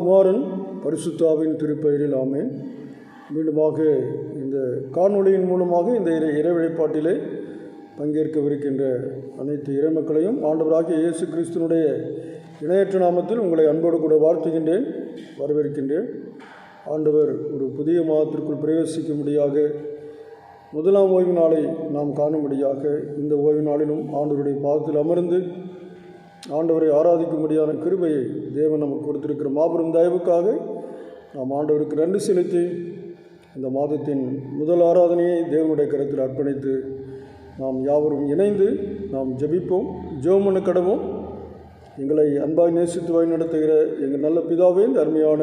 குமாரன் பரிசுத்தாவின் திருப்பெயரில் ஆமென். மீண்டுமாக இந்த காணொளியின் மூலமாக இந்த இறைவழிபாட்டிலே பங்கேற்கவிருக்கின்ற அனைத்து இறைமக்களையும் ஆண்டவராகிய இயேசு கிறிஸ்துனுடைய இணையற்ற நாமத்தில் உங்களை அன்போடு கூட வாழ்த்துகின்றேன், வரவேற்கின்றேன். ஆண்டவர் ஒரு புதிய மாதத்திற்குள் பிரவேசிக்கும்படியாக முதலாம் ஓய்வு நாளை நாம் காணும்படியாக இந்த ஓய்வு நாளிலும் ஆண்டவருடைய பாதத்தில் அமர்ந்து ஆண்டவரை ஆராதிக்கும்படியான கிருபையை தேவன் நமக்கு கொடுத்திருக்கிற மாபெரும் தயவுக்காக நாம் ஆண்டவருக்கு நன்றி செலுத்தி இந்த மாதத்தின் முதல் ஆராதனையை தேவனுடைய கரத்தில் அர்ப்பணித்து நாம் யாவரும் இணைந்து நாம் ஜெபிப்போம், ஜெபம் பண்ண கடவோம். எங்களை அன்பாய் நேசித்து வழி நடத்துகிற எங்கள் நல்ல பிதாவே, இந்த அருமையான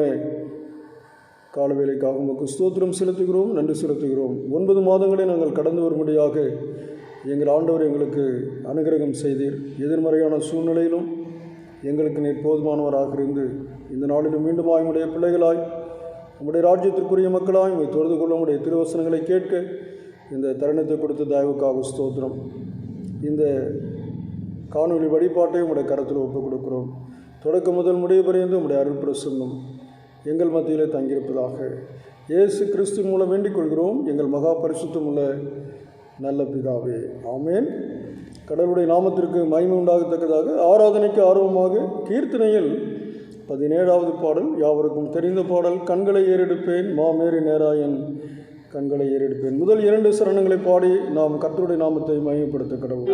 காலவேளைக்காக உமக்கு ஸ்தோத்திரம் செலுத்துகிறோம், நன்றி செலுத்துகிறோம். 9 மாதங்களை நாங்கள் கடந்து வரும்படியாக எங்கள் ஆண்டவர் எங்களுக்கு அனுகிரகம் செய்தீர். எதிர்மறையான சூழ்நிலையிலும் எங்களுக்கு நீர் போதுமானவராக இருந்து இந்த நாளிலும் மீண்டும் உம்முடைய பிள்ளைகளாய் உம்முடைய ராஜ்யத்திற்குரிய மக்களாய் உம்மை தொழுது கொள்ள உம்முடைய திருவசனங்களை கேட்க இந்த தருணத்தை கொடுத்த தயவுக்காக ஸ்தோத்திரம். இந்த காணொலி வழிபாட்டை உம்முடைய கரத்தில் ஒப்புக் கொடுக்கிறோம். தொடக்க முதல் முடிவு பரியந்து உம்முடைய அருள் பிரசன்னம் எங்கள் மத்தியிலே தங்கியிருப்பதாக இயேசு கிறிஸ்து மூலம் வேண்டிக் கொள்கிறோம் எங்கள் மகா பரிசுத்தம் உள்ள நல்ல பிதாவே, ஆமேன். கடவுளுடைய நாமத்திற்கு மகிமை உண்டாகத்தக்கதாக ஆராதனைக்கு ஆர்வமாக கீர்த்தனையில் 17வது பாடல், யாவருக்கும் தெரிந்த பாடல், கண்களை ஏறெடுப்பேன் மாமேறி நேராயன் கண்களை ஏறெடுப்பேன். முதல் 2 சரணங்களை பாடி நாம் கர்த்தருடைய நாமத்தை மகிமைப்படுத்த கடவுள்.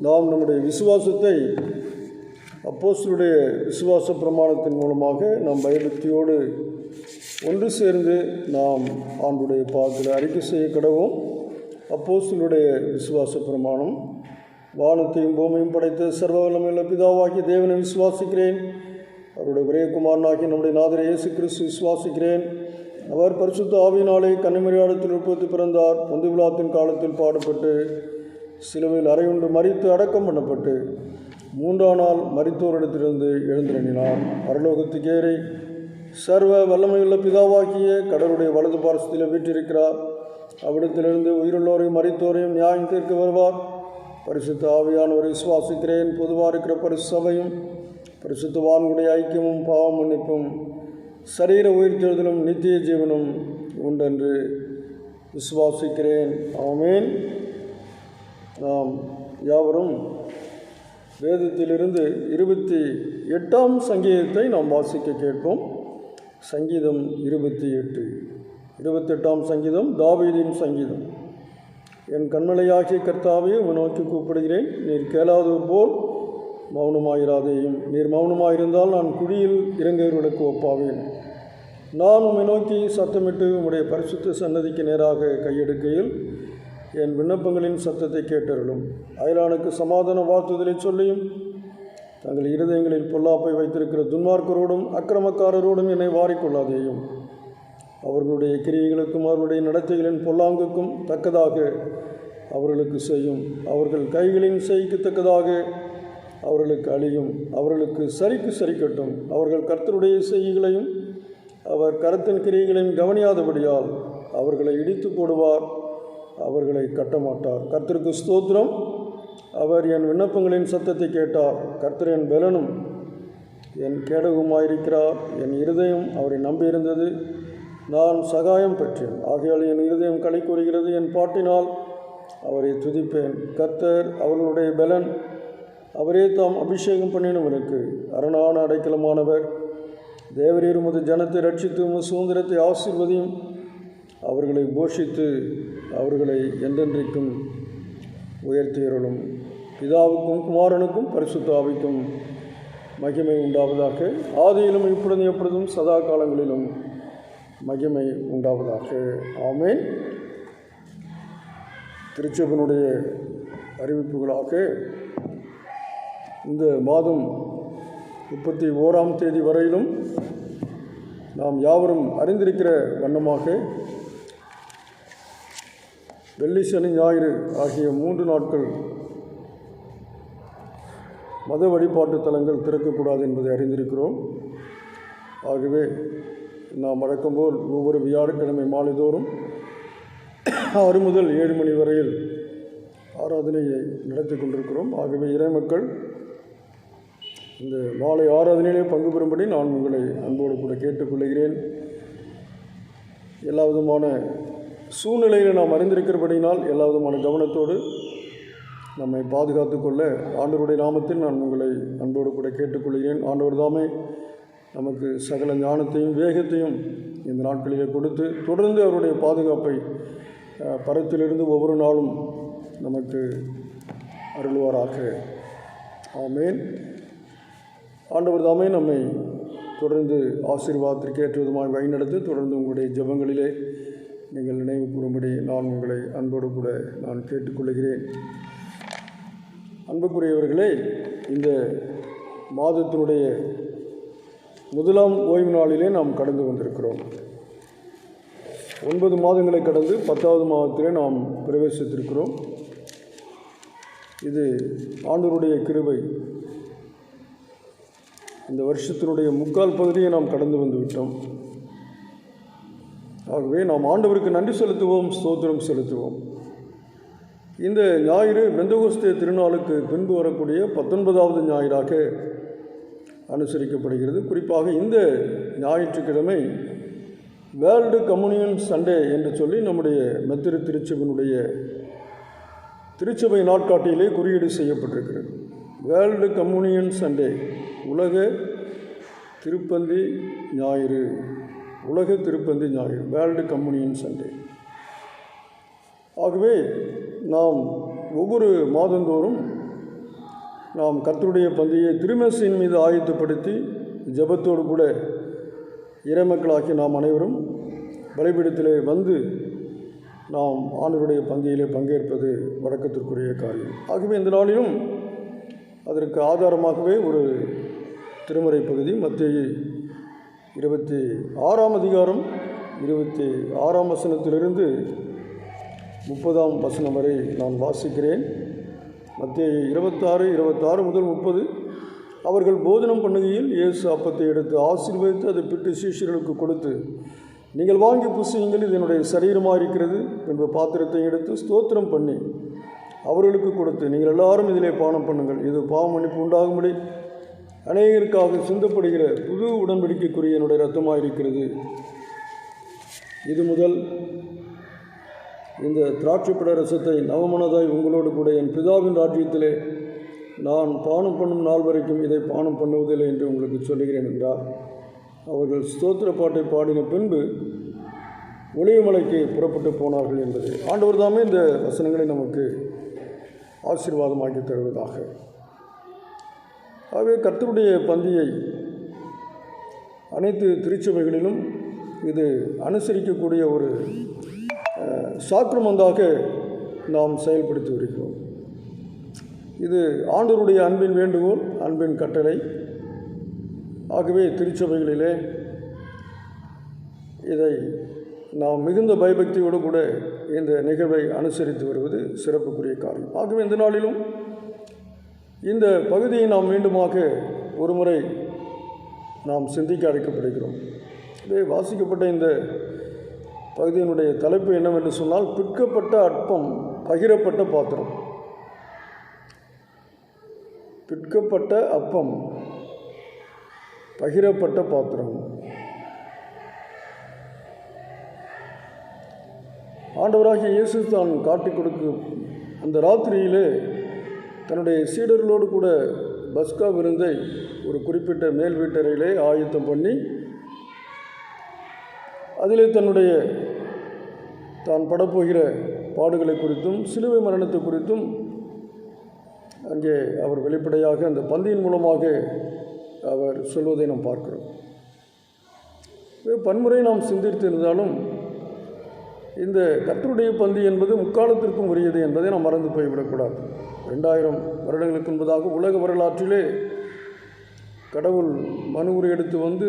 நாம் நம்முடைய விசுவாசத்தை அப்போஸ்தலருடைய விசுவாச பிரமாணத்தின் மூலமாக நாம் பயபக்தியோடு ஒன்று சேர்ந்து நாம் ஆண்டுடைய பாதத்தில் அறிக்கை செய்ய கடவோம். அப்போஸ்தலருடைய விசுவாச பிரமாணம். வானத்தையும் பூமியும் படைத்த சர்வ வல்லமையுள்ள பிதாவாகிய தேவனை விசுவாசிக்கிறேன். அவருடைய ஒரே குமாரனாகிய நம்முடைய நாதர் இயேசு கிறிஸ்து விசுவாசிக்கிறேன். அவர் பரிசுத்த ஆவியினாலே கன்னிமரியாளிடத்தில் உற்பத்தி பிறந்தார். பொந்து பிலாத்தின் காலத்தில் பாடுபட்டு சிலுவையில் அறையுண்டு மரித்து அடக்கம் பண்ணப்பட்டு 3ஆம் நாள் மரித்தோரிடத்திலிருந்து எழுந்திரணினார். பரலோகத்துக்கு ஏறி சர்வ வல்லமையுள்ள பிதாவாகிய கடவுளுடைய வலது பார்சத்தில் வீற்றிருக்கிறார். அவ்விடத்திலிருந்து உயிருள்ளோரையும் மரித்தோரையும் நியாயம் தீர்க்க வருவார். பரிசுத்த ஆவியானவரை விசுவாசிக்கிறேன். பொதுவாக இருக்கிற பரிசுசபையும் பரிசுத்தவான்களுடைய ஐக்கியமும் பாவ மன்னிப்பும் சரீர உயிர்த்தெழுதலும் நித்திய ஜீவனும் உண்டென்று விசுவாசிக்கிறேன். ஆமேன். நாம் யாவரும் வேதத்திலிருந்து 28ஆம் சங்கீதத்தை நாம் வாசிக்க கேட்போம். சங்கீதம் 28ஆம் சங்கீதம் தாவீதின் சங்கீதம். என் கண்மலையாகிய கர்த்தாவே உம்மை நோக்கி கூப்பிடுகிறேன். நீர் கேளாதவர் போல் மௌனமாயிராதேயும். நீர் மௌனமாயிருந்தால் நான் குழியில் இறங்குகிறவர்களுக்கு ஒப்பாவேன். நான் உம்மை நோக்கி சத்தமிட்டு உம்முடைய பரிசுத்த சன்னதிக்கு நேராக கையெடுக்கையில் என் விண்ணப்பங்களின் சத்தத்தை கேட்டருளும். அயலானுக்கு சமாதான வாழ்த்துதலை சொல்லியும் தங்கள் இருதயங்களில் பொல்லாப்பை வைத்திருக்கிற துன்மார்க்கரோடும் அக்கிரமக்காரரோடும் என்னை வாரிக்கொள்ளாதேயும். அவர்களுடைய கிரியைகளுக்கும் அவர்களுடைய நடத்தைகளின் பொல்லாங்குக்கும் தக்கதாக அவர்களுக்கு செய்யும். அவர்கள் கைகளின் செய்க்கு தக்கதாக அவர்களுக்கு அழியும். அவர்களுக்கு சரிக்கு சரிக்கட்டும். அவர்கள் கர்த்தருடைய செய்கைகளையும் அவர் கரத்தின் கிரியைகளையும் கவனியாதபடியால் அவர்களை இடித்து போடுவார், அவர்களை கட்டமாட்டார். கர்த்தருக்கு ஸ்தோத்திரம். அவர் என் விண்ணப்பங்களின் சத்தத்தை கேட்டார். கர்த்தர் என் பலனும் என் கேடகமாயிருக்கிறார். என் இருதயம் அவரை நம்பியிருந்தது, நான் சகாயம் பெற்றேன். ஆகையால் என் இருதயம் களி கூறுகிறது, என் பாட்டினால் அவரை துதிப்பேன். கர்த்தர் அவர்களுடைய பலன், அவரே தாம் அபிஷேகம் பண்ணினவனுக்கு அரணான அடைக்கலமானவர். தேவரீர் உமது ஜனத்தை ரட்சித்து உமது சுதந்திரத்தை ஆசீர்வதியும். அவர்களை போஷித்து அவர்களை என்றென்றைக்கும் உயர்த்தியருளும். பிதாவுக்கும் குமாரனுக்கும் பரிசுத்த ஆவிக்கும் மகிமை உண்டாவதாக. ஆதியிலும் இப்பொழுதும் எப்பொழுதும் சதா காலங்களிலும் மகிமை உண்டாவதாக. ஆமேன். திருச்சபையினுடைய அறிவிப்புகளாக இந்த மாதம் 31ஆம் தேதி வரையிலும் நாம் யாவரும் அறிந்திருக்கிற வண்ணமாக வெள்ளி, சனி, ஞாயிறு ஆகிய 3 நாட்கள் மத வழிபாட்டு தலங்கள் திறக்கக்கூடாது என்பதை அறிந்திருக்கிறோம். ஆகவே நாம் வழக்கம்போல் ஒவ்வொரு வியாழக்கிழமை மாலைதோறும் 6 முதல் 7 மணி வரையில் ஆராதனையை நடத்தி கொண்டிருக்கிறோம். ஆகவே இறைமக்கள் இந்த மாலை ஆராதனையிலே பங்கு பெறும்படி நான் உங்களை அன்போடு கூட கேட்டுக்கொள்கிறேன். எல்லா விதமான சூழ்நிலையில் நாம் அறிந்திருக்கிறபடினால் எல்லா விதமான கவனத்தோடு நம்மை பாதுகாத்து கொள்ள ஆண்டவருடைய நாமத்தில் நான் உங்களை அன்போடு கூட கேட்டுக்கொள்கிறேன். ஆண்டவர் தாமே நமக்கு சகல ஞானத்தையும் வேகத்தையும் இந்த நாட்களிலே கொடுத்து தொடர்ந்து அவருடைய பாதுகாப்பை பரத்திலிருந்து ஒவ்வொரு நாளும் நமக்கு அருள்வாராக. ஆமேன். ஆண்டவர் தாமே நம்மை தொடர்ந்து ஆசீர்வாதத்திற்கு ஏற்ற விதமாக வழிநடத்தி தொடர்ந்து உங்களுடைய ஜெபங்களிலே நீங்கள் நினைவு கூறும்படி நான் உங்களை அன்போடு கூட நான் கேட்டுக்கொள்கிறேன். அன்புக்குரியவர்களே, இந்த மாதத்தினுடைய முதலாம் ஓய்வு நாளிலே நாம் கடந்து வந்திருக்கிறோம். 9 மாதங்களை கடந்து 10வது மாதத்திலே நாம் பிரவேசித்திருக்கிறோம். இது ஆண்டவருடைய கிருபை. இந்த வருஷத்தினுடைய 3/4 பகுதியை நாம் கடந்து வந்து விட்டோம். ஆகவே நாம் ஆண்டவருக்கு நன்றி செலுத்துவோம், ஸ்தோத்திரம் செலுத்துவோம். இந்த ஞாயிறு பெந்தகோஸ்தே திருநாளுக்கு பின்பு வரக்கூடிய 19வது ஞாயிறாக அனுசரிக்கப்படுகிறது. குறிப்பாக இந்த ஞாயிற்றுக்கிழமை வேர்ல்டு கம்யூனியன் சண்டே என்று சொல்லி நம்முடைய மெத்திரு திருச்சபையினுடைய திருச்சபை நாட்காட்டியிலே குறியீடு செய்யப்பட்டிருக்கிறது. வேர்ல்டு கம்யூனியன் சண்டே, உலக திருப்பந்தி ஞாயிறு, உலக திருப்பந்தி ஞாயிறு, வேர்ல்டு கம்யூனியன் சண்டே. ஆகவே நாம் ஒவ்வொரு மாதந்தோறும் நாம் கர்த்தருடைய பந்தியை திருமேசையின் மீது ஆயத்தப்படுத்தி ஜெபத்தோடு கூட இறைமக்களாகி நாம் அனைவரும் பலிபீடத்திலே வந்து நாம் ஆண்டவருடைய பந்தியிலே பங்கேற்பது வழக்கத்திற்குரிய காரியம். ஆகவே இந்த நாளிலும் அதற்கு ஆதாரமாகவே ஒரு திருமறை பகுதி மத்தேயு 26ஆம் அதிகாரம் 26ஆம் வசனத்திலிருந்து 30ஆம் வசனம் வரை நான் வாசிக்கிறேன். மத்தேயு 26 முதல் 30. அவர்கள் போஜனம் பண்ணுகையில் இயேசு அப்பத்தை எடுத்து ஆசீர்வதித்து அதை பிட்டு சீஷர்களுக்கு கொடுத்து, நீங்கள் வாங்கி புசியுங்கள், இது என்னுடைய சரீரமாக இருக்கிறது என்ற பாத்திரத்தை எடுத்து ஸ்தோத்திரம் பண்ணி அவர்களுக்கு கொடுத்து, நீங்கள் எல்லாரும் இதிலே பானம் பண்ணுங்கள், இது பாவ மன்னிப்பு உண்டாகும்படி அநேகருக்காக சிந்தப்படுகிற புது உடன்படிக்கைக்குரிய என்னுடைய இரத்தமாக இருக்கிறது. இது முதல் இந்த திராட்சைப்பழ ரசத்தை நவமனதாய் உங்களோடு கூட என் பிதாவின் ராஜ்யத்திலே நான் பானம் பண்ணும் நாள் வரைக்கும் இதை பானம் பண்ணுவதில்லை என்று உங்களுக்கு சொல்லுகிறேன் என்றார். அவர்கள் ஸ்தோத்திர பாட்டை பாடின பின்பு ஒலிவமலைக்கு புறப்பட்டு போனார்கள் என்பது. ஆண்டவர் தாமே இந்த வசனங்களை நமக்கு ஆசீர்வாதமாக்கி தருவதாக. ஆகவே கர்த்தருடைய பந்தியை அனைத்து திருச்சபைகளிலும் இது அனுசரிக்கக்கூடிய ஒரு சாக்கிரமந்தாக நாம் செயல்படுத்தி வருகிறோம். இது ஆண்டவருடைய அன்பின் வேண்டுகோள், அன்பின் கட்டளை. ஆகவே திருச்சபைகளிலே இதை நாம் மிகுந்த பயபக்தியோடு கூட இந்த நிகழ்வை அனுசரித்து வருவது சிறப்புக்குரிய காரியம். ஆகவே இந்த நாளிலும் இந்த பகுதியை நாம் மீண்டுமாக ஒருமுறை நாம் சிந்திக்க அழைக்கப்படுகிறோம். வாசிக்கப்பட்ட இந்த பகுதியினுடைய தலைப்பு என்னவென்று சொன்னால், பிற்கப்பட்ட அப்பம் பகிரப்பட்ட பாத்திரம். பிற்கப்பட்ட அப்பம் பகிரப்பட்ட பாத்திரம். ஆண்டவராகிய இயேசு தான் காட்டிக் கொடுக்கும் அந்த ராத்திரியிலே தன்னுடைய சீடர்களோடு கூட பஸ்கா விருந்தை ஒரு குறிப்பிட்ட மேல் வீட்டறையிலே ஆயத்தம் பண்ணி அதிலே தன்னுடைய தான் படப்போகிற பாடுகளை குறித்தும் சிலுவை மரணத்தை குறித்தும் அங்கே அவர் வெளிப்படையாக அந்த பந்தியின் மூலமாக அவர் சொல்வதை நாம் பார்க்கிறோம். பன்முறை நாம் சிந்தித்திருந்தாலும் இந்த கர்த்தருடைய பந்தி என்பது முக்காலத்திற்கும் உரியது என்பதை நாம் மறந்து போய்விடக்கூடாது. 2000 வருடங்களுக்கு முன்பதாக உலக வரலாற்றிலே கடவுள் மனு உரை எடுத்து வந்து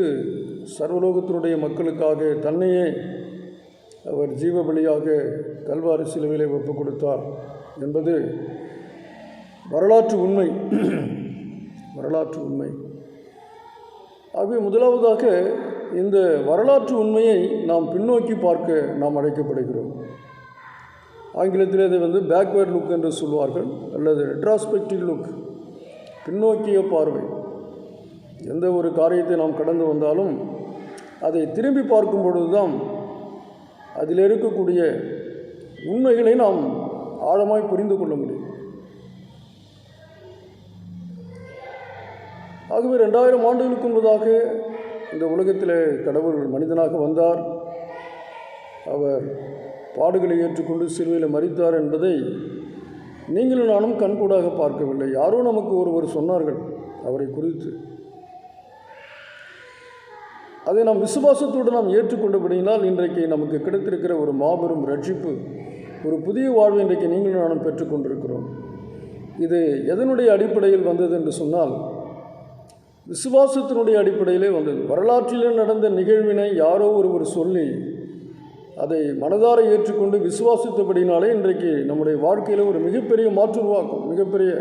சர்வலோகத்தினுடைய மக்களுக்காக தன்னையே அவர் ஜீவ பலியாக கல்வாரி சிலுவையிலே ஒப்புக் கொடுத்தார் என்பது வரலாற்று உண்மை. வரலாற்று உண்மை. ஆகவே முதலாவதாக இந்த வரலாற்று உண்மையை நாம் பின்னோக்கி பார்க்க நாம் அழைக்கப்படுகிறோம். ஆங்கிலத்தில் இதை பேக்வேர்ட் லுக் என்று சொல்வார்கள், அல்லது ரெட்ராஸ்பெக்டிவ் லுக், பின்னோக்கிய பார்வை. எந்த ஒரு காரியத்தை நாம் கடந்து வந்தாலும் அதை திரும்பி பார்க்கும் பொழுதுதான் அதில் இருக்கக்கூடிய உண்மைகளை நாம் ஆழமாய் புரிந்து கொள்ள முடியும். ஆகவே 2000 ஆண்டுகளுக்கு முன்பதாக இந்த உலகத்தில் கடவுள் மனிதனாக வந்தார். அவர் பாடுகளை ஏற்றுக்கொண்டு சிலுவையில் மரித்தார் என்பதை நீங்களும் நானும் கண்கூடாக பார்க்கவில்லை. யாரோ நமக்கு ஒருவர் சொன்னார்கள் அவரை குறித்து. அதை நாம் விசுவாசத்தோடு நாம் ஏற்றுக்கொண்டபடியினால் இன்றைக்கு நமக்கு கிடைத்திருக்கிற ஒரு மாபெரும் ரட்சிப்பு, ஒரு புதிய வாழ்வு இன்றைக்கு நீங்களும் நானும் பெற்றுக்கொண்டிருக்கிறோம். இது எதனுடைய அடிப்படையில் வந்தது என்று சொன்னால், விசுவாசத்தினுடைய அடிப்படையிலே வந்தது. வரலாற்றிலே நடந்த நிகழ்வினை யாரோ ஒருவர் சொல்லி அதை மனதார ஏற்றுக்கொண்டு விசுவாசித்தபடினாலே இன்றைக்கு நம்முடைய வாழ்க்கையில் ஒரு மிகப்பெரிய மாற்றுருவாக்கம், மிகப்பெரிய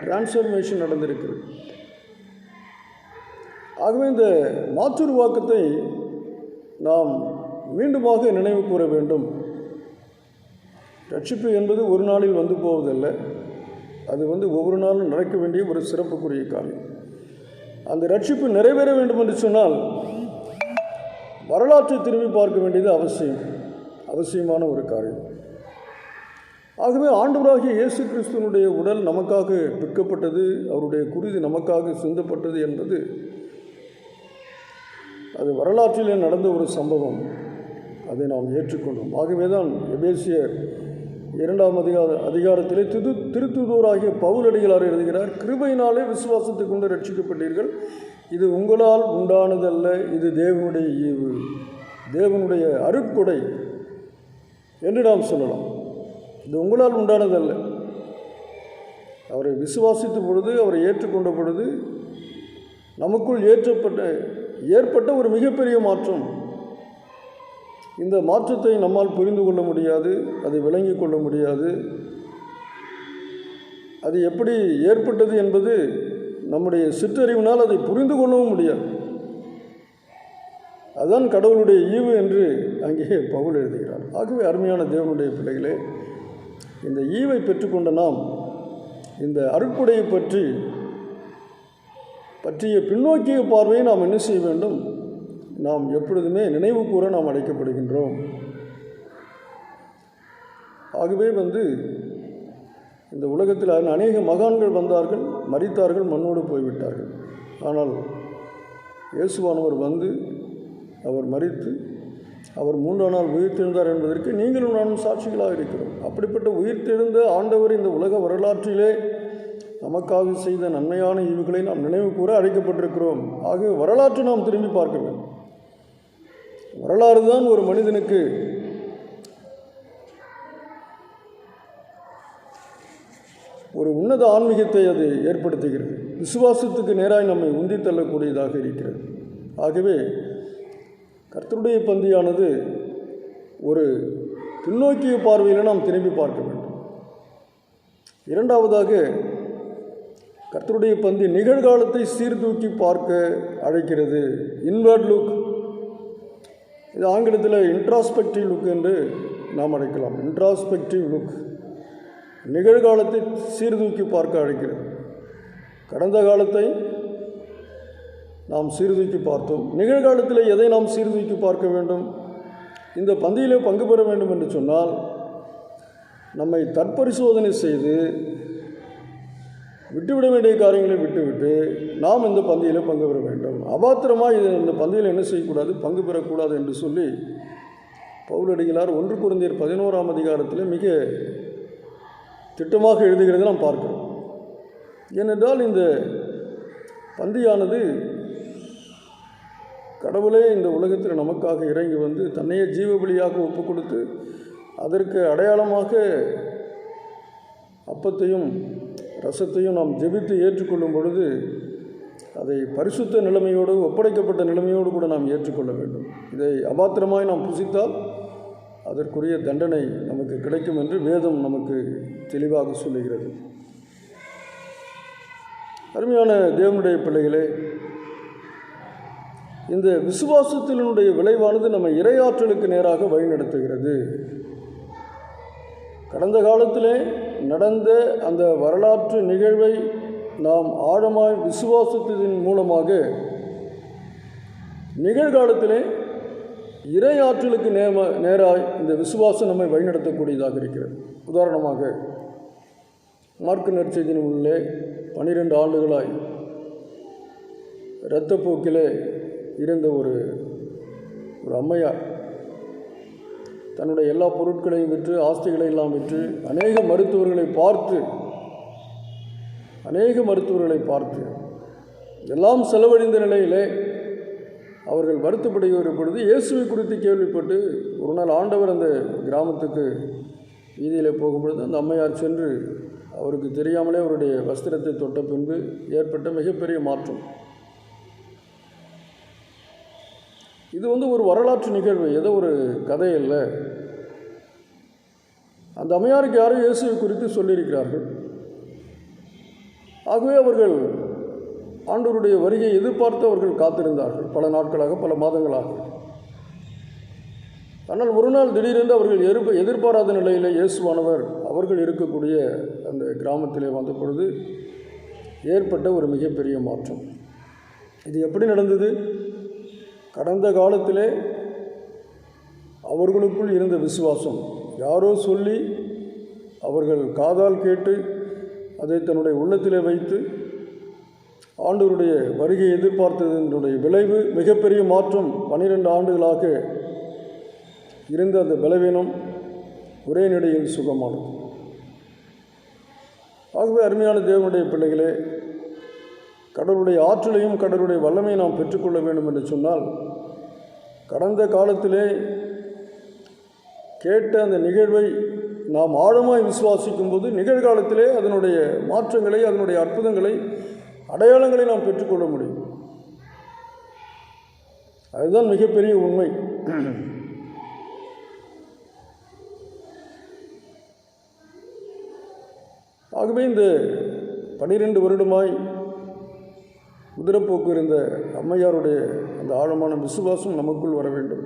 டிரான்ஸ்ஃபர்மேஷன் நடந்திருக்கிறது. ஆகவே இந்த மாற்றுருவாக்கத்தை நாம் மீண்டுமாக நினைவு கூற வேண்டும். ரட்சிப்பு என்பது ஒரு நாளில் வந்து போவதல்ல, அது ஒவ்வொரு நாளும் நடக்க வேண்டிய ஒரு சிறப்புக்குரிய காரியம். அந்த ரட்சிப்பு நிறைவேற வேண்டும் என்று சொன்னால் வரலாற்றை திரும்பி பார்க்க வேண்டியது அவசியமான ஒரு காரியம். ஆகவே ஆண்டவராகிய இயேசு கிறிஸ்துவனுடைய உடல் நமக்காக விற்கப்பட்டது, அவருடைய குருதி நமக்காக சிந்தப்பட்டது என்பது அது வரலாற்றிலே நடந்த ஒரு சம்பவம். அதை நாம் ஏற்றுக்கொண்டோம். ஆகவே தான் எபேசியர் 2ஆம் அதிகாரத்திலே திருத்துதூராகிய பவுலடிகளார் எழுதுகிறார், கிருபையினாலே விசுவாசத்தை கொண்டு ரட்சிக்கப்பட்டீர்கள், இது உங்களால் உண்டானதல்ல, இது தேவனுடைய ஈவு, தேவனுடைய அருட்கொடை என்று நாம் சொல்லலாம். இது உங்களால் உண்டானதல்ல. அவரை விசுவாசித்த பொழுது, அவரை ஏற்றுக்கொண்ட பொழுது நமக்குள் ஏற்பட்ட ஒரு மிகப்பெரிய மாற்றம். இந்த மாற்றத்தை நம்மால் புரிந்து கொள்ள முடியாது, அதை விளங்கி கொள்ள முடியாது. அது எப்படி ஏற்பட்டது என்பது நம்முடைய சிற்றறிவினால் அதை புரிந்து கொள்ளவும் முடியாது. அதுதான் கடவுளுடைய ஈவு என்று அங்கே பவுல் எழுதுகிறார். ஆகவே அருமையான தேவனுடைய பிள்ளைகளே, இந்த ஈவை பெற்றுக்கொண்ட நாம் இந்த அருட்கொடையை பற்றிய பின்னோக்கிய பார்வையை நாம் என்ன செய்ய வேண்டும்? நாம் எப்பொழுதுமே நினைவு கூற நாம் அழைக்கப்படுகின்றோம். ஆகவே இந்த உலகத்தில் அநேக மகான்கள் வந்தார்கள், மரித்தார்கள், மண்ணோடு போய்விட்டார்கள். ஆனால் இயேசுவானவர் அவர் மரித்து அவர் 3ஆம் நாள் உயிர்த்தெழுந்தார் என்பதற்கு நீங்களும் நானும் சாட்சிகளாக இருக்கிறோம். அப்படிப்பட்ட உயிர்த்தெழுந்த ஆண்டவர் இந்த உலக வரலாற்றிலே நமக்காக செய்த நன்மையான ஈவுகளை நாம் நினைவு கூற அழைக்கப்பட்டிருக்கிறோம். ஆக வரலாற்றை நாம் திரும்பி பார்க்க வேண்டும். வரலாறு தான் ஒரு மனிதனுக்கு ஒரு உன்னத ஆன்மீகத்தை அது ஏற்படுத்துகிறது. விசுவாசத்துக்கு நேராக நம்மை உந்தி தள்ளக்கூடியதாக இருக்கிறது. ஆகவே கர்த்தருடைய பந்தியானது ஒரு பின்னோக்கிய பார்வையில் நாம் திரும்பி பார்க்க வேண்டும். இரண்டாவதாக, கர்த்தருடைய பந்தி நிகழ்காலத்தை சீர்தூக்கி பார்க்க அழைக்கிறது. இன்வர்ட் லுக், இது ஆங்கிலத்தில் இன்ட்ராஸ்பெக்டிவ் லுக் என்று நாம் அழைக்கலாம். இன்ட்ராஸ்பெக்டிவ் லுக் நிகழ்காலத்தை சீர்தூக்கி பார்க்க அழைக்கிறது. கடந்த காலத்தை நாம் சீர்தூக்கி பார்த்தோம். நிகழ்காலத்தில் எதை நாம் சீர்தூக்கி பார்க்க வேண்டும்? இந்த பந்தியிலே பங்கு பெற வேண்டும் என்று சொன்னால் நம்மை தற்பரிசோதனை செய்து விட்டுவிட வேண்டிய காரியங்களை விட்டுவிட்டு நாம் இந்த பந்தியில் பங்கு பெற வேண்டும். அபாத்திரமாக இந்த பந்தியில் என்ன செய்யக்கூடாது, பங்கு பெறக்கூடாது என்று சொல்லி பவுலடிகளார் 1 கொரிந்தியர் 11ஆம் அதிகாரத்தில் மிக திட்டமாக எழுதுகிறதை நாம் பார்க்கிறோம். ஏனென்றால் இந்த பந்தியானது கடவுளே இந்த உலகத்தில் நமக்காக இறங்கி வந்து தன்னையே ஜீவ பலியாக ஒப்பு கொடுத்து அதற்கு அடையாளமாக அப்பத்தையும் ரசத்தையும் நாம் ஜெபித்து ஏற்றுக்கொள்ளும் பொழுது அதை பரிசுத்த நிலைமையோடு ஒப்படைக்கப்பட்ட நிலைமையோடு கூட நாம் ஏற்றுக்கொள்ள வேண்டும். இதை அபாத்திரமாய் நாம் புசித்தால் அதற்குரிய தண்டனை நமக்கு கிடைக்கும் என்று வேதம் நமக்கு தெளிவாக சொல்லுகிறது. அருமையான தேவனுடைய பிள்ளைகளே, இந்த விசுவாசத்தினுடைய விளைவானது நம்ம இறையாற்றலுக்கு நேராக வழிநடத்துகிறது. கடந்த காலத்திலே நடந்த அந்த வரலாற்று நிகழ்வை நாம் ஆழமாய் விசுவாசத்தின் மூலமாக நிகழ்காலத்திலே இறையாற்றலுக்கு நேராய் இந்த விசுவாசம் நம்மை வழிநடத்தக்கூடியதாக இருக்கிறது. உதாரணமாக மார்க்கு நற்செய்தி நூலிலே 12 ஆண்டுகளாய் இரத்தப்போக்கிலே இருந்த ஒரு அம்மையார் தன்னுடைய எல்லா பொருட்களையும் விற்று ஆஸ்திகளை எல்லாம் விற்று அநேக மருத்துவர்களை பார்த்து எல்லாம் செலவழிந்த நிலையிலே அவர்கள் வருத்தப்படுகிற பொழுது இயேசுவை குறித்து கேள்விப்பட்டு ஒரு நாள் ஆண்டவர் அந்த கிராமத்துக்கு வீதியில் போகும்பொழுது அந்த அம்மையார் சென்று அவருக்கு தெரியாமலே அவருடைய வஸ்திரத்தை தொட்ட பின்பு ஏற்பட்ட மிகப்பெரிய மாற்றம். இது ஒரு வரலாற்று நிகழ்வு, ஏதோ ஒரு கதை இல்லை. அந்த அம்மையாருக்கு யாரும் இயேசுவை குறித்து சொல்லியிருக்கிறார்கள். ஆகவே அவர்கள் ஆண்டவருடைய வருகையை எதிர்பார்த்து அவர்கள் காத்திருந்தார்கள், பல நாட்களாக, பல மாதங்களாக. ஆனால் ஒரு நாள் திடீரென்று அவர்கள் எதிர்பாராத நிலையில் இயேசுவானவர் அவர்கள் இருக்கக்கூடிய அந்த கிராமத்திலே வந்த பொழுது ஏற்பட்ட ஒரு மிகப்பெரிய மாற்றம். இது எப்படி நடந்தது? கடந்த காலத்திலே அவர்களுக்குள் இருந்த விசுவாசம் யாரோ சொல்லி அவர்கள் காதால் கேட்டு அதை தன்னுடைய உள்ளத்திலே வைத்து ஆண்டவருடைய வருகையை எதிர்பார்த்ததனுடைய விளைவு மிகப்பெரிய மாற்றம். 12 ஆண்டுகளாக இருந்த அந்த பலவீனம் ஒரே நடையில் சுகமானது. ஆகவே அருமையான தேவனுடைய பிள்ளைகளே, கடவுளுடைய ஆற்றலையும் கடவுளுடைய வல்லமையை நாம் பெற்றுக்கொள்ள வேண்டும் என்று சொன்னால் கடந்த காலத்திலே கேட்ட அந்த நிகழ்வை நாம் ஆழமாய் விசுவாசிக்கும் போது நிகழ்காலத்திலே அதனுடைய மாற்றங்களை, அதனுடைய அற்புதங்களை, அடையாளங்களை நாம் பெற்றுக்கொள்ள முடியும். அதுதான் மிகப்பெரிய உண்மை. ஆகவே இந்த 12 வருடமாய் உதிரப்போக்கு இருந்த அம்மையாருடைய அந்த ஆழமான விசுவாசம் நமக்குள் வர வேண்டும்,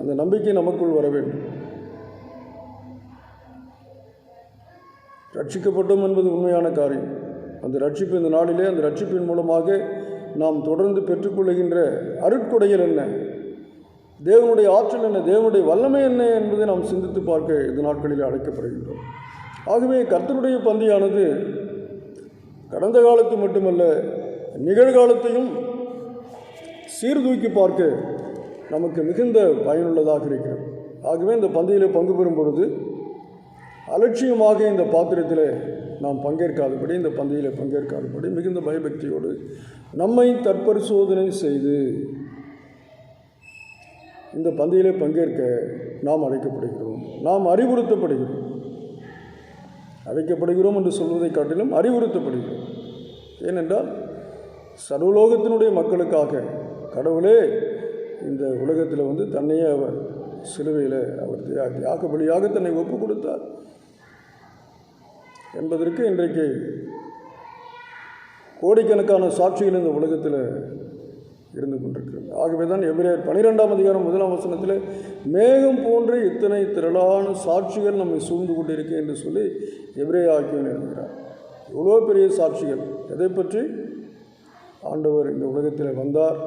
அந்த நம்பிக்கை நமக்குள் வர வேண்டும். ரட்சிக்கப்பட்டோம் என்பது உண்மையான காரியம். அந்த ரட்சிப்பு இந்த நாளிலே, அந்த ரட்சிப்பின் மூலமாக நாம் தொடர்ந்து பெற்றுக்கொள்கின்ற அருட்கொடைகள் என்ன, தேவனுடைய ஆற்றல் என்ன, தேவனுடைய வல்லமை என்ன என்பதை நாம் சிந்தித்து பார்க்க இந்த நாட்களில் அழைக்கப்படுகின்றோம். ஆகவே கர்த்தருடைய பந்தியானது கடந்த காலத்து மட்டுமல்ல, நிகழ்காலத்தையும் சீர்தூக்கி பார்க்க நமக்கு மிகுந்த பயனுள்ளதாக இருக்கிறது. ஆகவே இந்த பந்தியில் பங்கு பெறும் பொழுது அலட்சியமாக இந்த பாத்திரத்தில் நாம் பங்கேற்காதபடி, இந்த பந்தியில் பங்கேற்காதபடி மிகுந்த பயபக்தியோடு நம்மை தற்பரிசோதனை செய்து இந்த பந்தியிலே பங்கேற்க நாம் அழைக்கப்படுகிறோம், நாம் அறிவுறுத்தப்படுகிறோம். அழைக்கப்படுகிறோம் என்று சொல்வதை காட்டிலும் அறிவுறுத்தப்படுகிறோம். ஏனென்றால் சர்வலோகத்தினுடைய மக்களுக்காக கடவுளே இந்த உலகத்தில் தன்னையே அவர் சிலுவையில் அவர் தியாக பலியாக தன்னை ஒப்பு கொடுத்தார் என்பதற்கு இன்றைக்கு கோடிக்கணக்கான சாட்சிகள் இந்த உலகத்தில் இருந்து கொண்டிருக்கிறது. ஆகவே தான் எபிரேயர் 12ஆம் அதிகாரம் 1ஆம் வசனத்தில் மேகம் போன்ற இத்தனை திரளான சாட்சிகள் நம்மை சூழ்ந்து கொண்டிருக்க என்று சொல்லி எபிரேய ஆக்கியோன் எழுதுகிறார். எவ்வளோ பெரிய சாட்சிகள்! எதை பற்றி? ஆண்டவர் இந்த உலகத்தில் வந்தார்,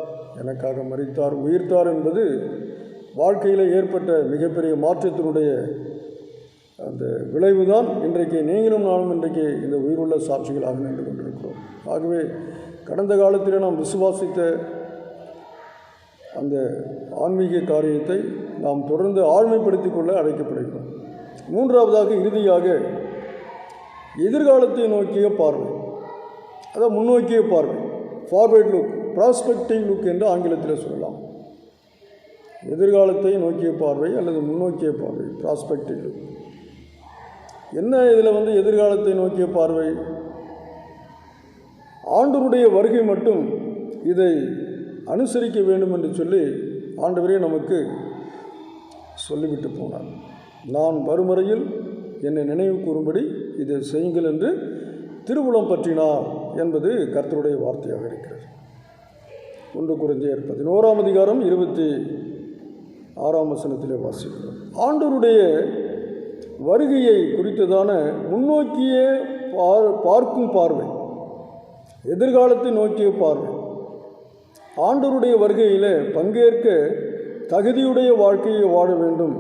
எனக்காக மரித்தார், உயிர்த்தார் என்பது வாழ்க்கையில் ஏற்பட்ட மிகப்பெரிய மாற்றத்தினுடைய அந்த விளைவு தான் இன்றைக்கு நீங்களும் நானும் இன்றைக்கு இந்த உயிருள்ள சாட்சிகளாக நின்று கொண்டிருக்கிறோம். ஆகவே கடந்த காலத்தில் நாம் விசுவாசித்த அந்த ஆன்மீக காரியத்தை நாம் தொடர்ந்து ஆழ்மைப்படுத்திக் கொள்ள அழைக்கப்படுகிறோம். மூன்றாவதாக, இறுதியாக எதிர்காலத்தை நோக்கிய பார்வை, அதாவது முன்னோக்கிய பார்வை, ஃபார்வர்ட் லுக், ப்ராஸ்பெக்டிவ் லுக் என்று ஆங்கிலத்தில் சொல்லலாம். எதிர்காலத்தை நோக்கிய பார்வை அல்லது முன்னோக்கிய பார்வை, ப்ராஸ்பெக்டிவ் லுக். என்ன இதில் எதிர்காலத்தை நோக்கிய பார்வை? ஆண்டவருடைய வருகை மட்டும் இதை அனுசரிக்க வேண்டும் என்று சொல்லி ஆண்டவரே நமக்கு சொல்லிவிட்டு போனார். நான் வரும் வரையில் என்னை நினைவு கூறும்படி இதை செய்யுங்கள் என்று திருவுளம் பற்றினார் என்பது கர்த்தருடைய வார்த்தையாக இருக்கிறது. 1 கொரிந்தியர் 11ஆம் அதிகாரம் 26ஆம் வசனத்திலே வாசிக்கிறோம். ஆண்டவருடைய வருகையை குறித்ததான முன்னோக்கிய பார்க்கும் பார்வை, எதிர்காலத்தை நோக்கிய பார்வை, ஆண்டவருடைய வருகையில் பங்கேற்க தகுதியுடைய வாழ்க்கையை வாழ வேண்டும்,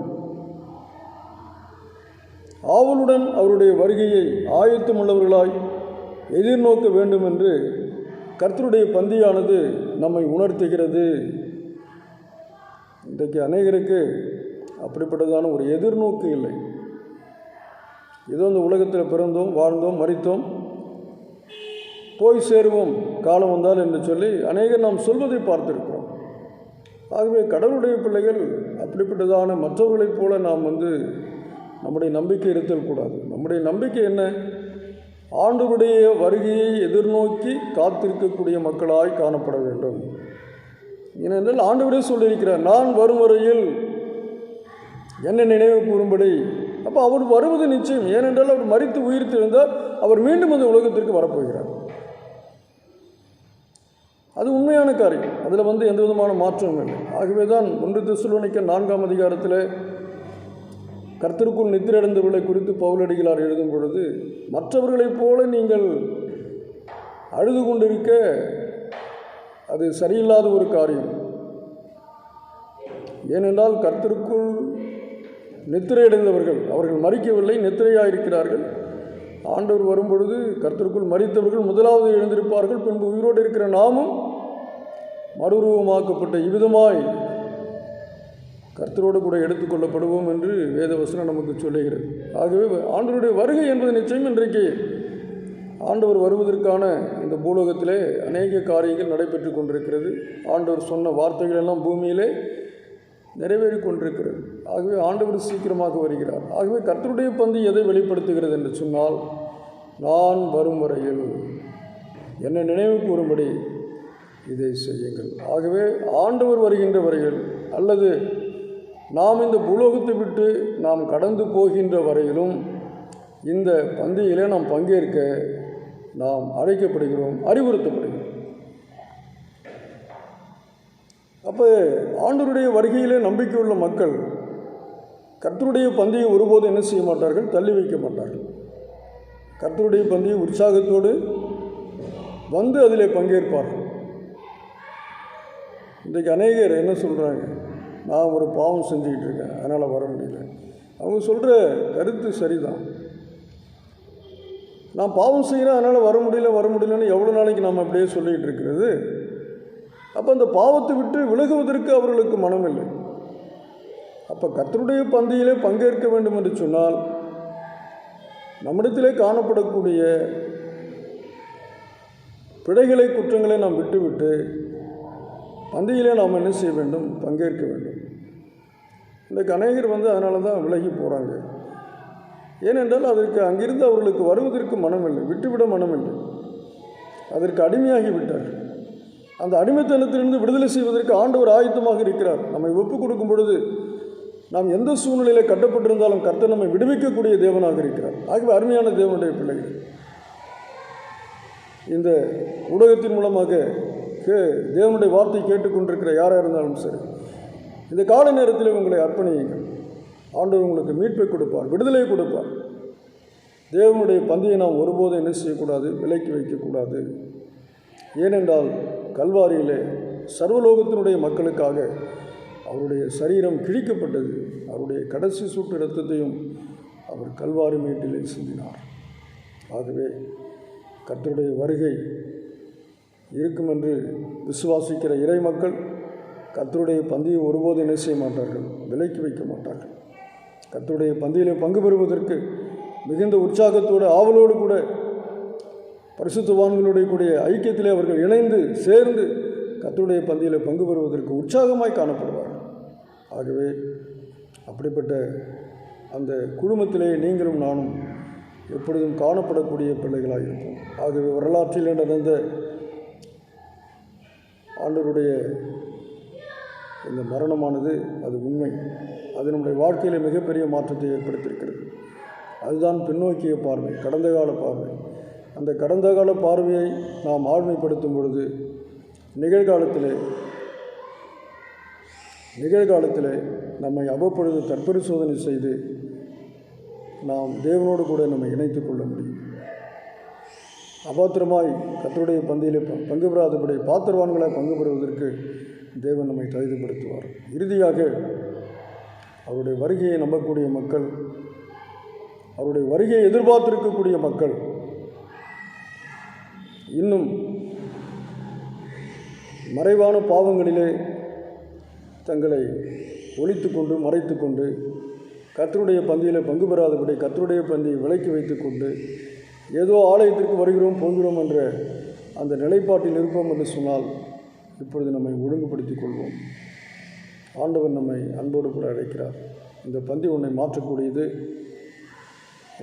ஆவலுடன் அவருடைய வருகையை ஆயத்தமுள்ளவர்களாய் எதிர்நோக்க வேண்டும் என்று கர்த்தருடைய பந்தியானது நம்மை உணர்த்துகிறது. இன்றைக்கு அநேகருக்கு அப்படிப்பட்டதான ஒரு எதிர்நோக்கு இல்லை. ஏதோ இந்த உலகத்தில் பிறந்தோம், வாழ்ந்தோம், மரித்தோம், போய் சேருவோம் காலம் வந்தால் என்று சொல்லி அநேகர் நாம் சொல்வதை பார்த்திருக்கிறோம். ஆகவே கடவுளுடைய பிள்ளைகள் அப்படிப்பட்டதான மற்றவர்களைப் போல நாம் நம்முடைய நம்பிக்கை இருத்தல் கூடாது. நம்முடைய நம்பிக்கை என்ன? ஆண்டவருடைய வருகையை எதிர்நோக்கி காத்திருக்கக்கூடிய மக்களாய் காணப்பட வேண்டும். ஏனென்றால் ஆண்டவரே சொல்லியிருக்கிறார், நான் வரும் வரையில் என்னை நினைவு கூறும்படி. அப்போ அவர் வருவது நிச்சயம். ஏனென்றால் அவர் மரித்து உயிர்த்தெழுந்தால் அவர் மீண்டும் அந்த உலகத்திற்கு வரப்போகிறார். அது உண்மையான காரியம். அதில் எந்த விதமான மாற்றமும் இல்லை. ஆகவே தான் 1 தெசலோனிக்கர் 4ஆம் அதிகாரத்தில் கர்த்தருக்குள் நித்திரையடைந்தவர்களை குறித்து பவுலடிகளார் எழுதும் பொழுது, மற்றவர்களைப் போல நீங்கள் அழுது கொண்டிருக்க அது சரியில்லாத ஒரு காரியம். ஏனென்றால் கர்த்தருக்குள் நித்திரையடைந்தவர்கள், அவர்கள் மரிக்கவில்லை, நித்திரையாயிருக்கிறார்கள். ஆண்டவர் வரும்பொழுது கர்த்தருக்குள் மரித்தவர்கள் முதலாவது எழுந்திருப்பார்கள், பின்பு உயிரோடு இருக்கிற நாமும் மறுரூபமாக்கப்பட்ட இவ்விதமாய் கர்த்தரோடு கூட எடுத்துக்கொள்ளப்படுவோம் என்று வேதவசனம் நமக்கு சொல்லுகிறது. ஆகவே ஆண்டவருடைய வருகை என்பது நிச்சயம். இன்றைக்கு ஆண்டவர் வருவதற்கான இந்த பூலோகத்திலே அநேக காரியங்கள் நடைபெற்று கொண்டிருக்கிறது. ஆண்டவர் சொன்ன வார்த்தைகள் எல்லாம் பூமியிலே நிறைவேறி கொண்டிருக்கிறது. ஆகவே ஆண்டவர் சீக்கிரமாக வருகிறார். ஆகவே கர்த்தருடைய பந்தி எதை வெளிப்படுத்துகிறது என்று சொன்னால், நான் வரும் வரையில் என்னை நினைவு கூறும்படி இதை செய்யுங்கள். ஆகவே ஆண்டவர் வருகின்ற வரையில் அல்லது நாம் இந்த பூலோகத்தை விட்டு நாம் கடந்து போகின்ற வரையிலும் இந்த பந்தியிலே நாம் பங்கேற்க நாம் அழைக்கப்படுகிறோம், அறிவுறுத்தப்படுகிறோம். அப்போ ஆண்டவருடைய வருகையிலே நம்பிக்கையுள்ள மக்கள் கர்த்தருடைய பந்தியை ஒருபோது என்ன செய்ய மாட்டார்கள்? தள்ளி வைக்க மாட்டார்கள். கர்த்தருடைய பந்தியை உற்சாகத்தோடு அதிலே பங்கேற்பார்கள். இன்றைக்கு அநேகர் என்ன சொல்கிறாங்க? நான் ஒரு பாவம் செஞ்சுக்கிட்டு இருக்கேன், அதனால் வர முடியல. அவங்க சொல்கிற கருத்து சரிதான். நான் பாவம் செய்கிறேன், அதனால் வர முடியலன்னு எவ்வளோ நாளைக்கு நாம் அப்படியே சொல்லிக்கிட்டு இருக்கிறது? அப்போ அந்த பாவத்தை விட்டு விலகுவதற்கு அவர்களுக்கு மனமில்லை. அப்போ கர்த்தருடைய பந்தியிலே பங்கேற்க வேண்டும் என்று சொன்னால் நம்மிடத்திலே காணப்படக்கூடிய பிழைகளை, குற்றங்களை நாம் விட்டுவிட்டு பந்தியிலே நாம் என்ன செய்ய வேண்டும்? பங்கேற்க வேண்டும். இன்றைக்கு அநேகர் அதனால தான் விலகி போகிறாங்க. ஏனென்றால் அதற்கு அங்கிருந்து அவர்களுக்கு வருவதற்கு மனமில்லை, விட்டுவிட மனமில்லை. அதற்கு அடிமையாகி விட்டார். அந்த அடிமைத்தனத்திலிருந்து விடுதலை செய்வதற்கு ஆண்டவர் ஆயத்தமாக இருக்கிறார். நம்மை ஒப்புக் கொடுக்கும் பொழுது நாம் எந்த சூழ்நிலையில் கட்டப்பட்டிருந்தாலும் கர்த்தர் நம்மை விடுவிக்கக்கூடிய தேவனாக இருக்கிறார். ஆகவே அருமையான தேவனுடைய பிள்ளைகள், இந்த ஊடகத்தின் மூலமாக தேவனுடைய வார்த்தை கேட்டுக்கொண்டிருக்கிற யாராக இருந்தாலும் சரி, இந்த கால நேரத்தில் உங்களை அர்ப்பணியுங்கள். ஆண்டவர் உங்களுக்கு மீட்பை கொடுப்பார், விடுதலை கொடுப்பார். தேவனுடைய பந்தியை நாம் ஒருபோதும் என்ன செய்யக்கூடாது? விலக்கி வைக்கக்கூடாது. ஏனென்றால் கல்வாரியிலே சர்வலோகத்தினுடைய மக்களுக்காக அவருடைய சரீரம் கிழிக்கப்பட்டது. அவருடைய கடைசி சூட்டு இரத்தத்தையும் அவர் கல்வாரி மேட்டிலே சிந்தினார். ஆகவே கர்த்தருடைய வருகை இருக்கும் என்று விசுவாசிக்கிற இறை மக்கள் கர்த்தருடைய பந்தியை ஒருபோதும் என்ன செய்ய மாட்டார்கள்? விலக்கி வைக்க மாட்டார்கள். கர்த்தருடைய பந்தியிலே பங்கு பெறுவதற்கு மிகுந்த உற்சாகத்தோடு, ஆவலோடு கூட பரிசுத்தவான்களுடைய கூடிய ஐக்கியத்திலே அவர்கள் இணைந்து சேர்ந்து கர்த்தருடைய பந்தியில் பங்கு பெறுவதற்கு உற்சாகமாய் காணப்படுவார்கள். ஆகவே அப்படிப்பட்ட அந்த குழுமத்திலே நீங்களும் நானும் எப்பொழுதும் காணப்படக்கூடிய பிள்ளைகளாக இருப்போம். ஆகவே வரலாற்றில் நடந்த ஆண்டவருடைய இந்த மரணமானது அது உண்மை. அது நம்முடைய வாழ்க்கையில் மிகப்பெரிய மாற்றத்தை ஏற்படுத்தியிருக்கிறது. அதுதான் பின்னோக்கிய பார்வை, கடந்த கால பார்வை. அந்த கடந்த கால பார்வையை நாம் ஆழ்மைப்படுத்தும் பொழுது நிகழ்காலத்தில் நம்மை அவ்வப்பொழுது தற்பரிசோதனை செய்து நாம் தேவனோடு கூட நம்மை இணைத்து கொள்ள முடியும். அபாத்திரமாய் கர்த்தருடைய பந்தியிலே பங்கு பெறாதபடி பாத்திரவான்களாய் பங்கு பெறுவதற்கு தேவன் நம்மை தகுதிப்படுத்துவார். இறுதியாக அவருடைய வருகையை நம்பக்கூடிய மக்கள், அவருடைய வருகையை எதிர்பார்த்திருக்கக்கூடிய மக்கள் இன்னும் மறைவான பாவங்களிலே தங்களை ஒழித்து கொண்டு மறைத்து கொண்டு கர்த்தருடைய பந்தியில் பங்கு பெறாதபடி கர்த்தருடைய பந்தியை விலக்கி வைத்து கொண்டு ஏதோ ஆலயத்திற்கு வருகிறோம் போகிறோம் என்ற அந்த நிலைப்பாட்டில் இருப்போம் என்று சொன்னால் இப்பொழுது நம்மை ஒழுங்குபடுத்திக் கொள்வோம். ஆண்டவர் நம்மை அன்போடு கூட அழைக்கிறார். இந்த பந்தி உன்னை மாற்றக்கூடியது.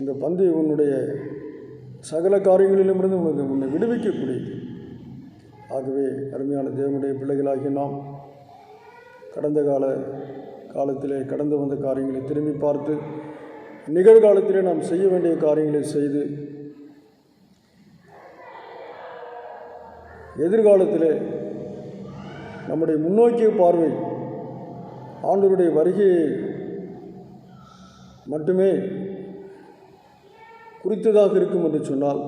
இந்த பந்தி உன்னுடைய சகல காரியங்களிலுமிருந்து உன்னை விடுவிக்கக்கூடியது. ஆகவே அருமையான தேவனுடைய பிள்ளைகளாகி நாம் கடந்த காலத்திலே கடந்து வந்த காரியங்களை திரும்பி பார்த்து நிகழ்காலத்திலே நாம் செய்ய வேண்டிய காரியங்களை செய்து எதிர்காலத்திலே நம்முடைய முன்னோக்கிய பார்வை ஆண்டவருடைய வருகையை மட்டுமே குறித்ததாக இருக்கும் என்று சொன்னால்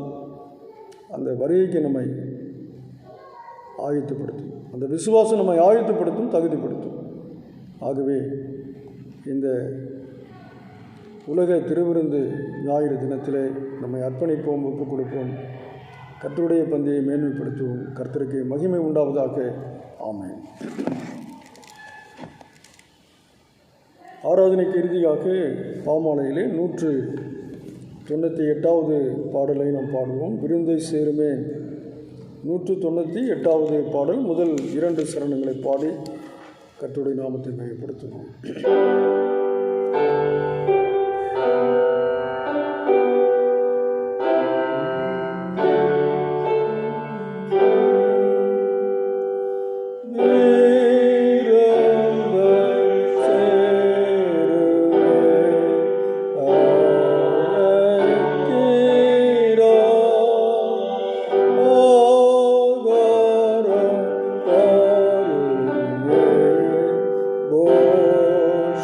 அந்த வருகைக்கு நம்மை ஆயத்தப்படுத்தும். அந்த விசுவாசம் நம்மை ஆயத்தப்படுத்தும், தகுதிப்படுத்தும். ஆகவே இந்த உலக திருவிருந்து ஞாயிறு தினத்திலே நம்மை அர்ப்பணிப்போம், ஒப்புக் கொடுப்போம். கர்த்தருடைய பந்தியை மேன்மைப்படுத்துவோம். கர்த்தருக்கு மகிமை உண்டாவதாக. ஆமென். ஆராதனைக்கு இறுதியாக பாமாலையிலே 198வது பாடலை நாம் பாடுவோம். விருந்தை சேருமே 198வது பாடல் முதல் 2 சரணங்களை பாடி கர்த்தருடைய நாமத்தை மையப்படுத்துவோம்.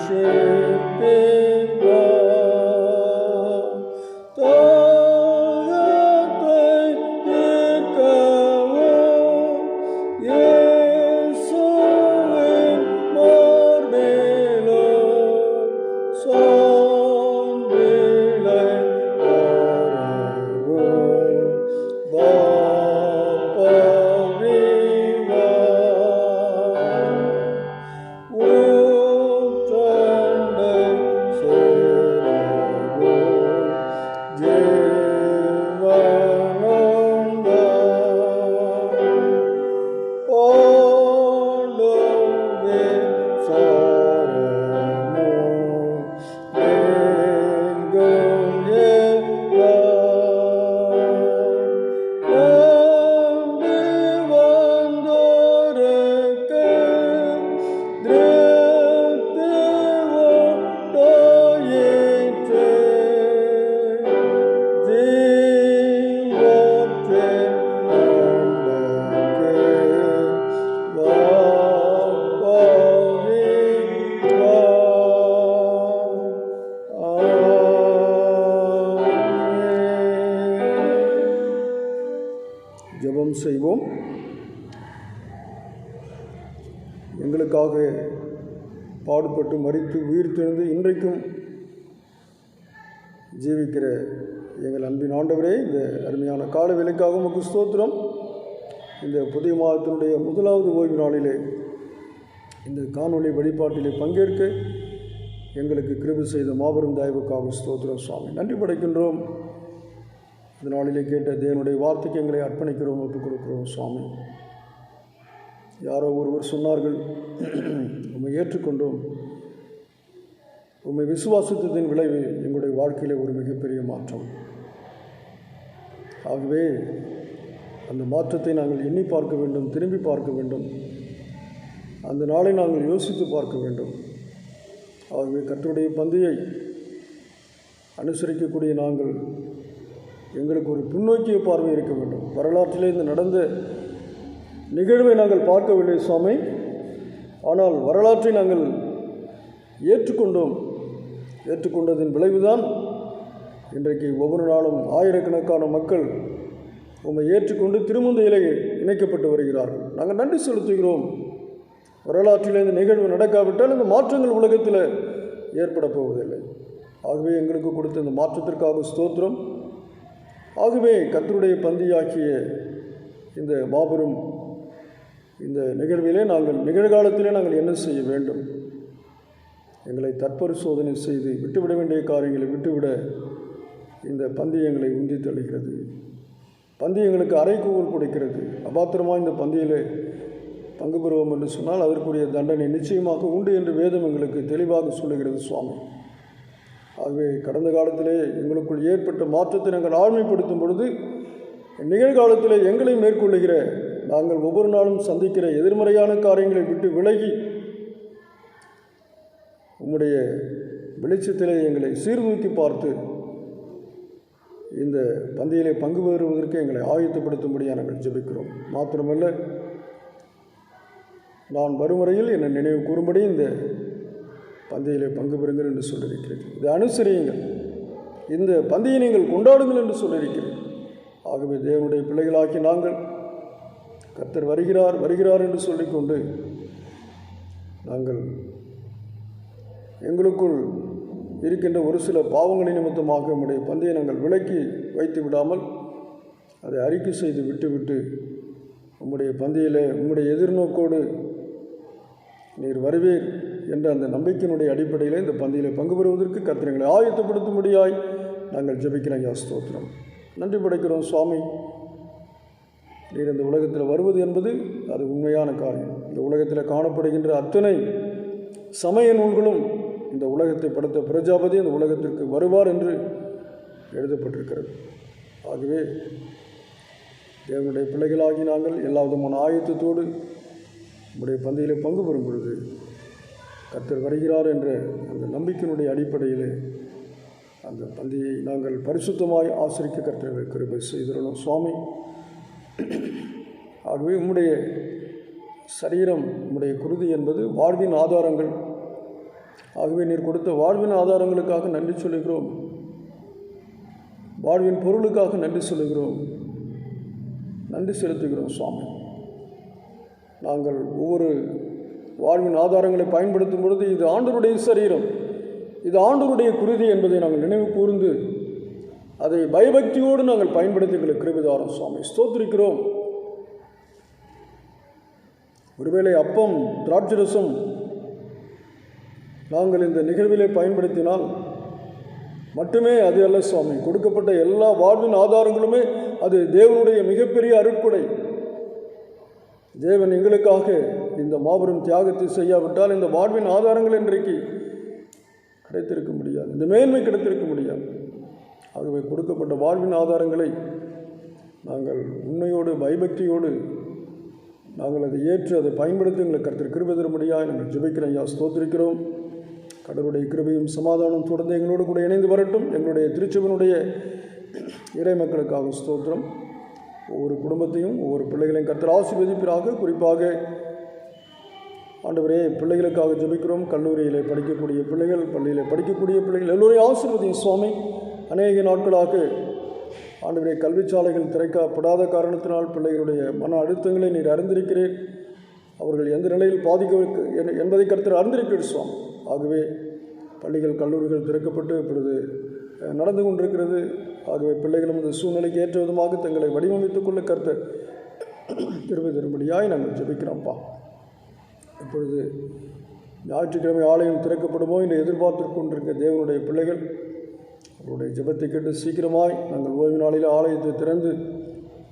Share. செய்வோம். எங்களுக்காக பாடுபட்டு மரித்து உயிர் தெழுந்து இன்றைக்கும் ஜீவிக்கிற எங்கள் அன்பின் ஆண்டவரே, இந்த அருமையான கால வேளைக்காக உமக்கு ஸ்தோத்திரம். இந்த புதிய மாதத்தினுடைய முதலாவது ஓய்வு நாளிலே இந்த காணொளி வழிபாட்டிலே பங்கேற்க எங்களுக்கு கிருபை செய்த மாபெரும் தயவுக்காக ஸ்தோத்திரம் சுவாமி. நன்றி படைக்கின்றோம். இந்த நாளிலே கேட்ட தேவனுடைய வார்த்தைக்கு எங்களை அர்ப்பணிக்கிறோம், ஒப்புக் கொடுக்கிறோம் சுவாமி. யாரோ ஒருவர் சொன்னார்கள், உம்மை ஏற்றுக்கொண்டோம், உம்மை விசுவாசித்ததின் விளைவு எங்களுடைய வாழ்க்கையிலே ஒரு மிகப்பெரிய மாற்றம். ஆகவே அந்த மாற்றத்தை நாங்கள் எண்ணி பார்க்க வேண்டும், திரும்பி பார்க்க வேண்டும், அந்த நாளை நாங்கள் யோசித்து பார்க்க வேண்டும். ஆகவே கர்த்தருடைய பந்தியை அனுசரிக்கக்கூடிய நாங்கள் எங்களுக்கு ஒரு பின்னோக்கிய பார்வை இருக்க வேண்டும். வரலாற்றிலே இந்த நடந்த நிகழ்வை நாங்கள் பார்க்கவில்லை சுவாமி, ஆனால் வரலாற்றை நாங்கள் ஏற்றுக்கொண்டோம். ஏற்றுக்கொண்டதின் விளைவுதான் இன்றைக்கு ஒவ்வொரு நாளும் ஆயிரக்கணக்கான மக்கள் உம்மை ஏற்றுக்கொண்டு திருமந்தையிலே இணைக்கப்பட்டு வருகிறார்கள். நாங்கள் நன்றி செலுத்துகிறோம். வரலாற்றில் இந்த நிகழ்வு நடக்காவிட்டால் இந்த மாற்றங்கள் உலகத்தில் ஏற்பட போவதில்லை. ஆகவே எங்களுக்கு கொடுத்த இந்த மாற்றத்திற்காக ஸ்தோத்திரம். ஆகவே கர்த்தருடைய பந்தியாக்கிய இந்த மாபெரும் இந்த நிகழ்விலே நாங்கள் நிகழ்காலத்திலே நாங்கள் என்ன செய்ய வேண்டும்? எங்களை தற்பரிசோதனை செய்து விட்டுவிட வேண்டிய காரியங்களை விட்டுவிட இந்த பந்தி எங்களை உந்தி தள்ளுகிறது. பந்தி எங்களுக்கு அரைக்கூவல் கொடுக்கிறது. அபாத்திரமாக இந்த பந்தியிலே பங்கு பெறுவோம் என்று சொன்னால் அதற்குரிய தண்டனை நிச்சயமாக உண்டு என்று வேதம் எங்களுக்கு தெளிவாக சொல்லுகிறது சுவாமி. ஆகவே கடந்த காலத்திலே எங்களுக்குள் ஏற்பட்ட மாற்றத்தை நாங்கள் ஆழ்மைப்படுத்தும் பொழுது நிகழ்காலத்திலே எங்களை மேற்கொள்ளுகிற நாங்கள் ஒவ்வொரு நாளும் சந்திக்கிற எதிர்மறையான காரியங்களை விட்டு விலகி உம்முடைய வெளிச்சத்திலே எங்களை சீர்தூக்கி பார்த்து இந்த பந்தியிலே பங்கு பெறுவதற்கு எங்களை ஆயத்தப்படுத்தும்படியாக நாங்கள் ஜெபிக்கிறோம். மாத்திரமல்ல, நான் வரும் வரையில் என்னை நினைவு கூறும்படி இந்த பந்தியிலே பங்கு பெறுங்கள் என்று சொல்லியிருக்கிறேன். இதை அனுசரியுங்கள், இந்த பந்தியை நீங்கள் கொண்டாடுங்கள் என்று சொல்லியிருக்கிறேன். ஆகவே தேவனுடைய பிள்ளைகளாக்கி நாங்கள் கர்த்தர் வருகிறார் வருகிறார் என்று சொல்லிக்கொண்டு நாங்கள் எங்களுக்குள் இருக்கின்ற ஒரு சில பாவங்களின் நிமித்தமாக நம்முடைய பந்தியை நாங்கள் விலக்கி வைத்து விடாமல் அதை அறிக்கை செய்து விட்டுவிட்டு உம்முடைய பந்தியிலே உம்முடைய எதிர்நோக்கோடு நீர் வருவீர் என்ற அந்த நம்பிக்கையினுடைய அடிப்படையில் இந்த பந்தியிலே பங்கு பெறுவதற்கு கர்த்தரை ஆயத்தப்படுத்தும்படியாய் நாங்கள் ஜெபிக்கிறோம். யா ஸ்தோத்திரம். நன்றி படைக்கிறோம் சுவாமி. நீர் இந்த உலகத்தில் வருவது என்பது அது உண்மையான காரியம். இந்த உலகத்தில் காணப்படுகின்ற அத்தனை சமய நூல்களும் இந்த உலகத்தை படைத்த பிரஜாபதி இந்த உலகத்திற்கு வருவார் என்று எழுதப்பட்டிருக்கிறது. ஆகவே தேவனுடைய பிள்ளைகளாகி நாங்கள் எல்லா விதமான ஆயத்தத்தோடு நம்முடைய பந்தியிலே பங்கு பெறும் பொழுது கர்த்தர் வருகிறார் என்ற அந்த நம்பிக்கையினுடைய அடிப்படையிலே அந்த பந்தியை நாங்கள் பரிசுத்தமாய் ஆசரிக்க கர்த்தரை கிருபை செய்திருந்தோம் சுவாமி. ஆகவே உம்முடைய சரீரம் உம்முடைய குருதி என்பது வாழ்வின் ஆதாரங்கள். ஆகவே நீர் கொடுத்த வாழ்வின் ஆதாரங்களுக்காக நன்றி சொல்லுகிறோம். வாழ்வின் பொருளுக்காக நன்றி சொல்லுகிறோம், நன்றி செலுத்துகிறோம் சுவாமி. நாங்கள் ஒவ்வொரு வாழ்வின் ஆதாரங்களை பயன்படுத்தும் பொழுது இது ஆண்டவருடைய சரீரம், இது ஆண்டவருடைய குருதி என்பதை நாங்கள் நினைவு கூர்ந்து அதை பயபக்தியோடு நாங்கள் பயன்படுத்தி எங்களுக்கு கிருபைதாரம் சுவாமி. ஸ்தோத்திரிக்கிறோம். ஒருவேளை அப்பம் திராட்சரசம் நாங்கள் இந்த நிகழ்விலே பயன்படுத்தினால் மட்டுமே அது அல்ல சுவாமி. கொடுக்கப்பட்ட எல்லா வாழ்வின் ஆதாரங்களுமே அது தேவனுடைய மிகப்பெரிய அருட்கொடை. தேவன் எங்களுக்காக இந்த மாபெரும் தியாகத்தை செய்யாவிட்டால் இந்த வாழ்வின் ஆதாரங்கள் இன்றைக்கு கிடைத்திருக்க முடியாது, இந்த மேன்மை கிடைத்திருக்க முடியாது. ஆகவே கொடுக்கப்பட்ட வாழ்வின் ஆதாரங்களை நாங்கள் உண்மையோடு பயபக்தியோடு நாங்கள் அதை ஏற்று அதை பயன்படுத்தி எங்களை கர்த்தர் கிருபை தரும்படியாக நாங்கள் ஜெபிக்கிறோம். யா ஸ்தோத்திரிக்கிறோம். கடவுளுடைய கிருபையும் சமாதானம் தொடர்ந்து எங்களோடு கூட இணைந்து வரட்டும். எங்களுடைய திருச்சபையினுடைய இறை மக்களுக்காக ஸ்தோத்திரம். ஒவ்வொரு குடும்பத்தையும் ஒவ்வொரு பிள்ளைகளையும் கர்த்தர் ஆசீர்வதிப்பீராக. குறிப்பாக ஆண்டவரே, பிள்ளைகளுக்காக ஜெபிக்கிறோம். கல்லூரியில் படிக்கக்கூடிய பிள்ளைகள், பள்ளியில் படிக்கக்கூடிய பிள்ளைகள் எல்லோரையும் ஆசீர்வதியும் சுவாமி. அநேக நாட்களாக ஆண்டவரே, கல்விச்சாலைகள் திறக்கப்படாத காரணத்தினால் பிள்ளைகளுடைய மன அழுத்தங்களை நீர் அறிந்திருக்கிறேன். அவர்கள் எந்த நிலையில் பாதிக்க என்பதை கருத்தில் அறிந்திருக்கிறீர் சுவாமி. ஆகவே பள்ளிகள் கல்லூரிகள் திறக்கப்பட்டு இப்பொழுது நடந்து கொண்டிருக்கிறது. ஆகவே பிள்ளைகளும் இந்த சூழ்நிலைக்கு ஏற்ற விதமாக தங்களை வடிவமைத்துக் கொள்ள கர்த்தர் கிருபை தரும்படியாய் நாங்கள் ஜெபிக்கிறோம்ப்பா. இப்பொழுது ஞாயிற்றுக்கிழமை ஆலயம் திறக்கப்படுமோ என்று எதிர்பார்த்து கொண்டிருக்க தேவனுடைய பிள்ளைகள் அவருடைய ஜெபத்தை கேட்டு சீக்கிரமாய் நாங்கள் ஓய்வு நாளில் ஆலயத்தை திறந்து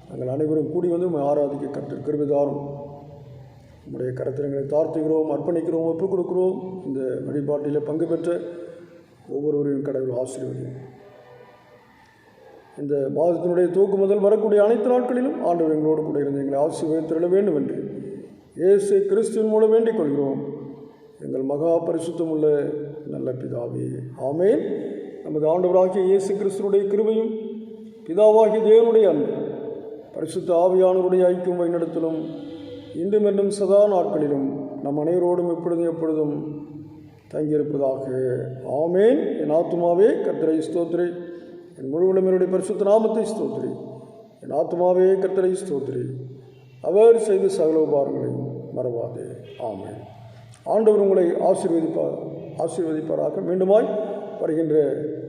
நாங்கள் அனைவரும் கூடி வந்து ஆராதிக்க கர்த்தர் கிருபை தாரும். நம்முடைய கருத்திரங்களை தாழ்த்துகிறோம், அர்ப்பணிக்கிறோம், ஒப்புக் கொடுக்கிறோம். இந்த வழிபாட்டில் பங்கு பெற்ற ஒவ்வொருவரையும் கடவுள் ஆசீர்வதியும். இந்த மாதத்தினுடைய துவக்கு முதல் வரக்கூடிய அனைத்து நாட்களிலும் ஆண்டவர் எங்களோடு கூட இருந்து எங்களை ஆசீர்வதித்திட வேண்டும் என்று இயேசு கிறிஸ்துவின் மூலம் வேண்டிக் கொள்கிறோம். எங்கள் மகா பரிசுத்தம் உள்ள நல்ல பிதாவே, ஆமேன். நமது ஆண்டவராகிய இயேசு கிறிஸ்துவனுடைய கிருபையும் பிதாவாகிய தேவனுடைய அன்பு பரிசுத்த ஆவியானவருடைய ஐக்கியம் வழிநடத்தலும் இன்றும் என்றும் சதா நாட்களிலும் நம் அனைவரோடும் எப்பொழுதும் தங்கியிருப்பதாக. ஆமேன். என் ஆத்துமாவே கர்த்தரை ஸ்தோத்திரி, என் முழு உலகத்தினுடைய பரிசுத்த நாமத்தை ஸ்தோத்திரி. என் ஆத்துமாவே கர்த்தரை ஸ்தோத்திரி, அவர் செய்த சகல உபகாரங்களையும் மறவாதே. ஆமேன். ஆண்டவர் உங்களை ஆசீர்வதிப்பாராக. மீண்டுமாய் வருகின்ற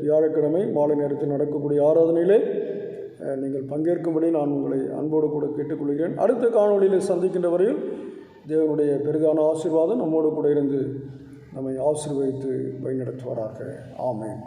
வியாழக்கிழமை மாலை நேரத்தில் நடக்கக்கூடிய ஆராதனையிலே நீங்கள் பங்கேற்கும்படி நான் உங்களை அன்போடு கூட கேட்டுக்கொள்கிறேன். அடுத்த காணொளியில் சந்திக்கின்ற வரையில் தேவனுடைய பெரிதான ஆசீர்வாதம் நம்மோடு கூட இருந்து நம்மை ஆசீர்வதித்து வழிநடத்துவாராக. ஆமேன்.